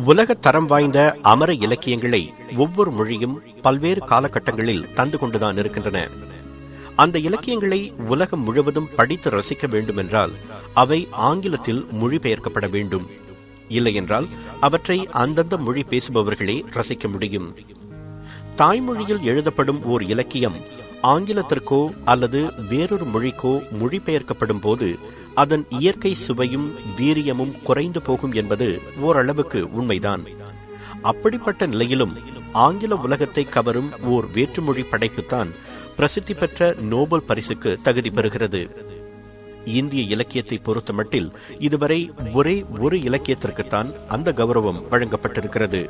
உலக தரம் வாய்ந்த அமர இலக்கியங்களை ஒவ்வொரு மொழியும் பல்வேறு காலகட்டங்களில் தந்து கொண்டுதான் இருக்கின்றன. அந்த இலக்கியங்களை உலகம் முழுவதும் படித்து ரசிக்க வேண்டும் என்றால் அவை ஆங்கிலத்தில் மொழிபெயர்க்கப்பட வேண்டும். இல்லையென்றால் அவற்றை அந்தந்த மொழி பேசுபவர்களே ரசிக்க முடியும். தாய்மொழியில் எழுதப்படும் ஓர் இலக்கியம் ஆங்கிலத்திற்கோ அல்லது வேறொரு மொழிக்கோ மொழிபெயர்க்கப்படும் போது அதன் இயற்கை சுவையும் வீரியமும் குறைந்து போகும் என்பது ஓரளவுக்கு உண்மைதான். அப்படிப்பட்ட நிலையிலும் ஆங்கில உலகத்தை கவரும் ஓர் வேற்றுமொழி படைப்புத்தான் பிரசித்தி பெற்ற நோபல் பரிசுக்கு தகுதி பெறுகிறது. இந்திய இலக்கியத்தை பொறுத்தமட்டில் இதுவரை ஒரே ஒரு இலக்கியத்திற்குத்தான் அந்த கௌரவம் வழங்கப்பட்டிருக்கிறது.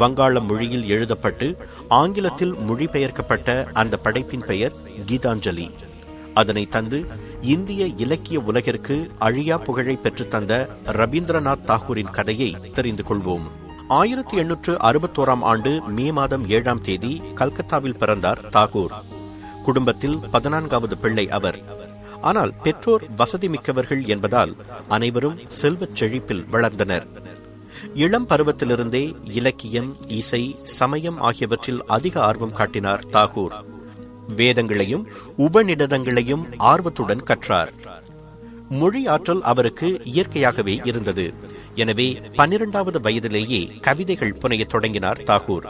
வங்காள மொழியில் எழுதப்பட்டு ஆங்கிலத்தில் மொழிபெயர்க்கப்பட்ட அந்த படைப்பின் பெயர் கீதாஞ்சலி. அதனை தந்து இந்திய இலக்கிய உலகிற்கு அழியா புகழை பெற்றுத்தந்த ரவீந்திரநாத் தாகூரின் கதையை தெரிந்து கொள்வோம். 1861 ஆண்டு மே மாதம் 7ஆம் தேதி கல்கத்தாவில் பிறந்தார் தாகூர். குடும்பத்தில் 14வது பிள்ளை அவர். ஆனால் பெற்றோர் வசதி மிக்கவர்கள் என்பதால் அனைவரும் செல்வச் செழிப்பில் வளர்ந்தனர். இளம் பருவத்திலிருந்தே இலக்கியம், இசை, சமயம் ஆகியவற்றில் அதிக ஆர்வம் காட்டினார் தாகூர். வேதங்களையும் உபநிடதங்களையும் ஆர்வத்துடன் கற்றார். மொழி ஆற்றல் அவருக்கு இயற்கையாகவே இருந்தது. எனவே 12வது வயதிலேயே கவிதைகள் புனையத் தொடங்கினார் தாகூர்.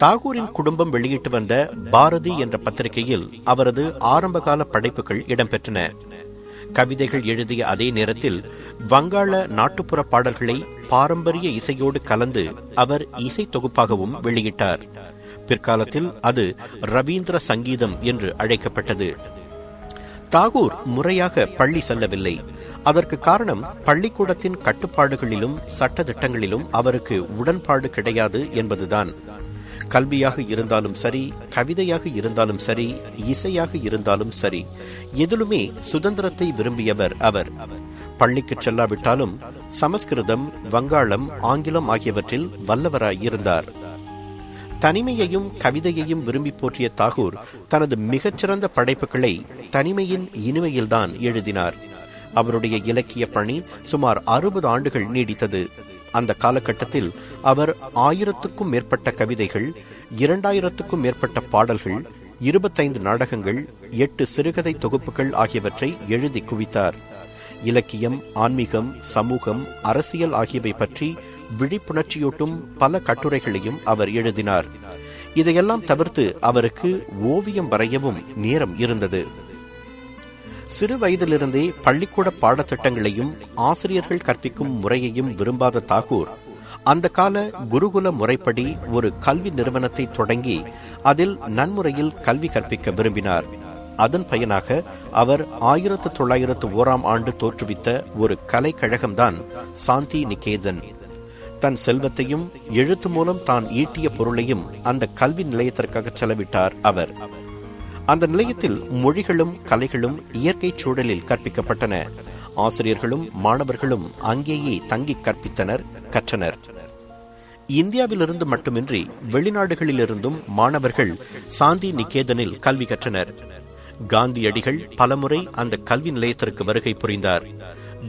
தாகூரின் குடும்பம் வெளியிட்டு வந்த பாரதி என்ற பத்திரிகையில் அவரது ஆரம்பகால படைப்புகள் இடம்பெற்றன. கவிதைகள் எழுதிய அதே நேரத்தில் வங்காள நாட்டுப்புற பாடல்களை பாரம்பரிய இசையோடு கலந்து அவர் இசை தொகுப்பாகவும் வெளியிட்டார். பிற்காலத்தில் அது ரவீந்திர சங்கீதம் என்று அழைக்கப்பட்டது. தாகூர் முறையாக பள்ளி செல்லவில்லை. அதற்கு காரணம் பள்ளிக்கூடத்தின் கட்டுப்பாடுகளிலும் சட்ட திட்டங்களிலும் அவருக்கு உடன்பாடு கிடையாது என்பதுதான். கல்வியாக இருந்தாலும் சரி, கவிதையாக இருந்தாலும் சரி, இசையாக இருந்தாலும் சரி, எதிலுமே சுதந்திரத்தை விரும்பியவர் அவர். பள்ளிக்கு செல்லாவிட்டாலும் சமஸ்கிருதம், வங்காளம், ஆங்கிலம் ஆகியவற்றில் வல்லவராய் இருந்தார். தனிமையையும் கவிதையையும் விரும்பி போற்றிய தாகூர் தனது மிகச்சிறந்த படைப்புகளை தனிமையின் இனிமையில்தான் எழுதினார். அவருடைய இலக்கிய பணி சுமார் 60 ஆண்டுகள் நீடித்தது. அந்த காலகட்டத்தில் அவர் 1000க்கும் மேற்பட்ட கவிதைகள், 2000க்கும் மேற்பட்ட பாடல்கள், 25 நாடகங்கள், 8 சிறுகதை தொகுப்புகள் ஆகியவற்றை எழுதி குவித்தார். இலக்கியம், ஆன்மீகம், சமூகம், அரசியல் ஆகியவை பற்றி விழிப்புணர்ச்சியூட்டும் பல கட்டுரைகளையும் அவர் எழுதினார். இதையெல்லாம் தவிர்த்து அவருக்கு ஓவியம் வரையவும் நேரம் இருந்தது. சிறு வயதிலிருந்தே பள்ளிக்கூட பாடத்திட்டங்களையும் ஆசிரியர்கள் கற்பிக்கும் முறையையும் விரும்பாத தாகூர் அந்த கால குருகுல முறைப்படி ஒரு கல்வி நிறுவனத்தை தொடங்கி அதில் நன்முறையில் கல்வி கற்பிக்க விரும்பினார். அதன் பயனாக அவர் 1901ஆம் ஆண்டு தோற்றுவித்த ஒரு கலைக்கழகம்தான் சாந்தி நிகேதன். தன் செல்வத்தையும் எழுத்து மூலம் தான் ஈட்டிய பொருளையும் அந்த கல்வி நிலையத்திற்காக செலவிட்டார் அவர். அந்த நிலையத்தில் மொழிகளும் கலைகளும் இயற்கை சூழலில் கற்பிக்கப்பட்டன. ஆசிரியர்களும் மாணவர்களும் அங்கேயே தங்கி கற்பித்தனர், கற்றனர். இந்தியாவிலிருந்து மட்டுமின்றி வெளிநாடுகளிலிருந்தும் மாணவர்கள் சாந்தி நிகேதனில் கல்வி கற்றனர். காந்தியடிகள் பலமுறை அந்த கல்வி நிலையத்திற்கு வருகை புரிந்தார்.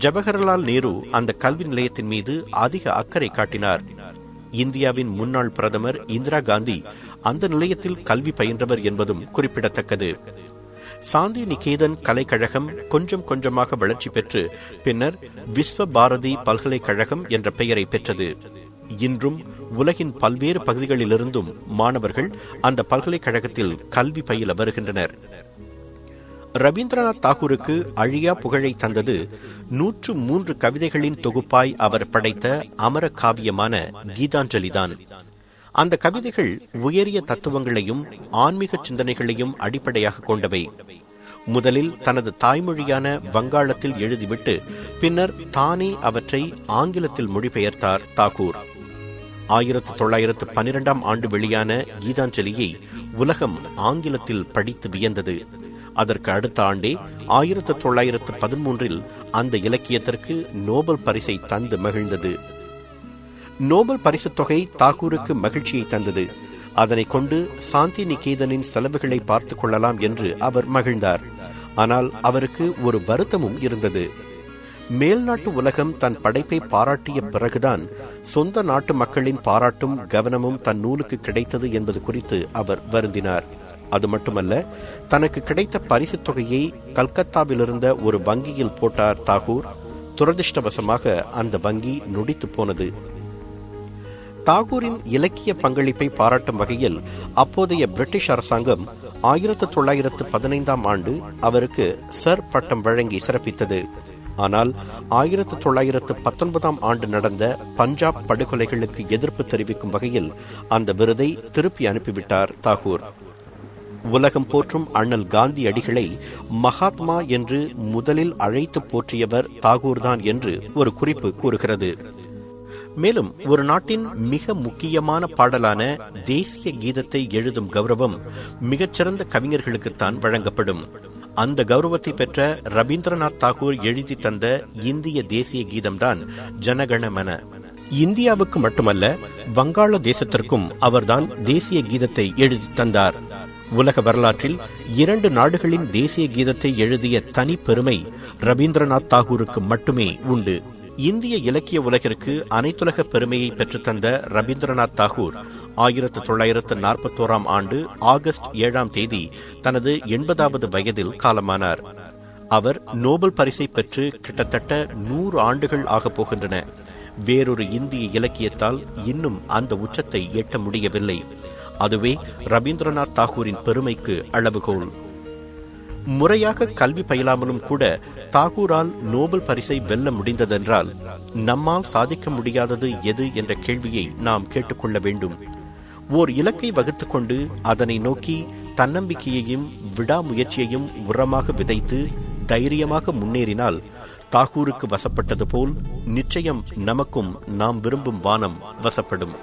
ஜவஹர்லால் நேரு அந்த கல்வி நிலையத்தின் மீது அதிக அக்கறை காட்டினார். இந்தியாவின் முன்னாள் பிரதமர் இந்திரா காந்தி அந்த நிலையத்தில் கல்வி பயின்றவர் என்பதும் குறிப்பிடத்தக்கது. சாந்தி நிகேதன் கலைக்கழகம் கொஞ்சம் கொஞ்சமாக வளர்ச்சி பெற்று பின்னர் விஸ்வ பாரதி பல்கலைக்கழகம் என்ற பெயரை பெற்றது. இன்றும் உலகின் பல்வேறு பகுதிகளிலிருந்தும் மாணவர்கள் அந்த பல்கலைக்கழகத்தில் கல்வி பயில வருகின்றனர். ரவீந்திரநாத் தாகூருக்கு அழியா புகழை தந்தது 103 கவிதைகளின் தொகுப்பாய் அவர் படைத்த அமர காவியமான கீதாஞ்சலிதான். அந்த கவிதைகள் உயரிய தத்துவங்களையும் ஆன்மீக சிந்தனைகளையும் அடிப்படையாக கொண்டவை. முதலில் தனது தாய்மொழியான வங்காளத்தில் எழுதிவிட்டு பின்னர் தானே அவற்றை ஆங்கிலத்தில் மொழிபெயர்த்தார் தாகூர். 1912ஆம் ஆண்டு வெளியான கீதாஞ்சலியை உலகம் ஆங்கிலத்தில் படித்து வியந்தது. அதற்கு அடுத்த ஆண்டே 1913இல் அந்த இலக்கியத்திற்கு நோபல் பரிசை தந்து மகிழ்ந்தது. நோபல் பரிசு தொகை தாகூருக்கு மகிழ்ச்சியை தந்தது. அதனை கொண்டு சாந்தி நிகேதனின் செலவுகளை பார்த்துக் கொள்ளலாம் என்று அவர் மகிழ்ந்தார். ஆனால் அவருக்கு ஒரு வருத்தமும் இருந்தது. மேல்நாட்டு உலகம் தன் படைப்பை பாராட்டிய பிறகுதான் சொந்த நாட்டு மக்களின் பாராட்டும் கவனமும் தன் நூலுக்கு கிடைத்தது என்பது குறித்து அவர் வருந்தினார். அது மட்டுமல்ல, தனக்கு கிடைத்த பரிசுத் தொகையை கல்கத்தாவிலிருந்த ஒரு வங்கியில் போட்டார் தாகூர். துரதிருஷ்டவசமாக அந்த வங்கி நொடித்து போனது. தாகூரின் இலக்கிய பங்களிப்பை பாராட்டும் வகையில் அப்போதைய பிரிட்டிஷ் அரசாங்கம் 1915 ஆண்டு அவருக்கு சர் பட்டம் வழங்கி சிறப்பித்தது. ஆனால் 1919 ஆண்டு நடந்த பஞ்சாப் படுகொலைகளுக்கு எதிர்ப்பு தெரிவிக்கும் வகையில் அந்த விருதை திருப்பி அனுப்பிவிட்டார் தாகூர். உலகம் போற்றும் அண்ணல் காந்தியடிகளை மகாத்மா என்று முதலில் அழைத்து போற்றியவர் தாகூர்தான் என்று ஒரு குறிப்பு கூறுகிறது. மேலும் ஒரு நாட்டின் மிக முக்கியமான பாடலான தேசிய கீதத்தை எழுதும் கௌரவம் மிகச்சிறந்த கவிஞர்களுக்குத்தான் வழங்கப்படும். அந்த கௌரவத்தை பெற்ற ரவீந்திரநாத் தாகூர் எழுதி தந்த இந்திய தேசிய கீதம்தான் ஜனகணமன. இந்தியாவுக்கு மட்டுமல்ல, வங்காள தேசத்திற்கும் அவர்தான் தேசிய கீதத்தை எழுதி தந்தார். உலக வரலாற்றில் 2 நாடுகளின் தேசிய கீதத்தை எழுதிய தனி பெருமை ரவீந்திரநாத் தாகூருக்கு மட்டுமே உண்டு. இந்திய இலக்கிய உலகிற்கு அனைத்துலக பெருமையை பெற்றுத்தந்த ரவீந்திரநாத் தாகூர் 1941 ஆண்டு ஆகஸ்ட் 7 தனது 80வது வயதில் காலமானார். அவர் நோபல் பரிசை பெற்று கிட்டத்தட்ட 100 ஆண்டுகள் ஆகப் போகின்றன. வேறொரு இந்திய இலக்கியத்தால் இன்னும் அந்த உச்சத்தை எட்ட முடியவில்லை. அதுவே ரவீந்திரநாத் தாகூரின் பெருமைக்கு அளவுகோல். முறையாக கல்வி பயிலாமலும் கூட தாகூரால் நோபல் பரிசை வெல்ல முடிந்ததென்றால் நம்மால் சாதிக்க முடியாதது எது என்ற கேள்வியை நாம் கேட்டுக்கொள்ள வேண்டும். ஓர் இலக்கை வகுத்துக் கொண்டு அதனை நோக்கி தன்னம்பிக்கையையும் விடாமுயற்சியையும் உரமாக விதைத்து தைரியமாக முன்னேறினால் தாகூருக்கு வசப்பட்டது போல் நிச்சயம் நமக்கும் நாம் விரும்பும் வானம் வசப்படும்.